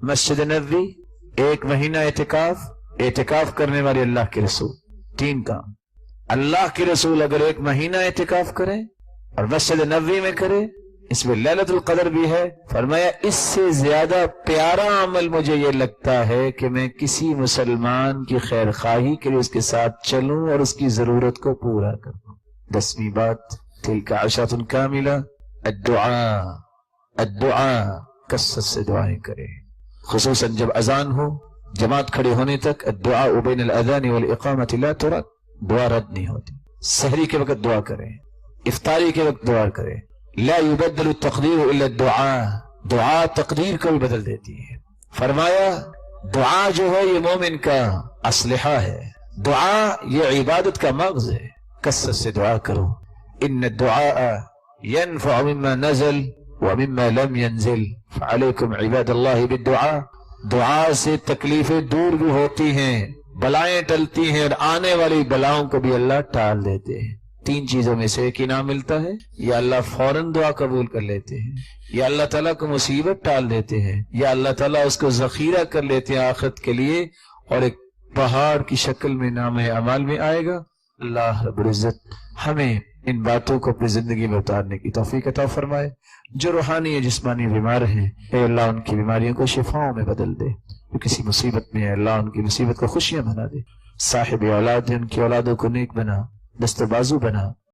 مسجد نبوی، 1 مہینہ اعتکاف کرنے والے اللہ کے رسول۔ 3 کام۔ اللہ کے رسول اگر 1 مہینہ اعتکاف کرے اور مسجد نبوی میں کرے، اس میں لیلۃ القدر بھی ہے، فرمایا اس سے زیادہ پیارا عمل مجھے یہ لگتا ہے کہ میں کسی مسلمان کی خیر خواہی کے لیے اس کے ساتھ چلوں اور اس کی ضرورت کو پورا کروں۔ 10ویں بات، تلک عشرۃ کاملہ، الدعاء، کثرت سے دعائیں کرے، خصوصاً جب اذان ہو، جماعت کھڑے ہونے تک۔ الدعاء بین الاذان والاقامۃ لا ترد، دعا رد نہیں ہوتی۔ سحری کے وقت دعا کریں، افطاری کے وقت دعا کریں۔ لا يبدل التقدیر الا الدعاء، دعا تقدیر کو بھی بدل دیتی ہے۔ فرمایا دعا جو ہے یہ مومن کا اسلحہ ہے، دعا یہ عبادت کا مغز ہے، کثرت سے دعا کرو۔ ان الدعاء ينفع مما نزل ومما لم ينزل فعليكم عباد اللہ بالدعاء۔ دعا سے تکلیفیں دور بھی ہوتی ہیں، بلائیں ٹلتی ہیں، اور آنے والی بلاؤں کو بھی اللہ ٹال دیتے ہیں۔ 3 چیزوں میں سے ایک انعام ملتا ہے، یا اللہ فوراً دعا قبول کر لیتے ہیں، یا اللہ تعالیٰ کو مصیبت ٹال دیتے ہیں، یا اللہ تعالیٰ اس کو ذخیرہ کر لیتے ہیں آخرت کے لیے، اور ایک پہاڑ کی شکل میں نام اعمال میں آئے گا۔ اللہ رب العزت ہمیں ان باتوں کو اپنی زندگی میں اتارنے کی توفیق عطا فرمائے۔ جو روحانی یا جسمانی بیمار ہیں، اے اللہ ان کی بیماریوں کو شفاؤں میں بدل دے۔ جو کسی مصیبت میں ہے، اللہ ان کی مصیبت کو خوشیاں بنا دے۔ صاحب اولاد ہیں، ان کی اولادوں کو نیک بنا، دست و بازو بنا۔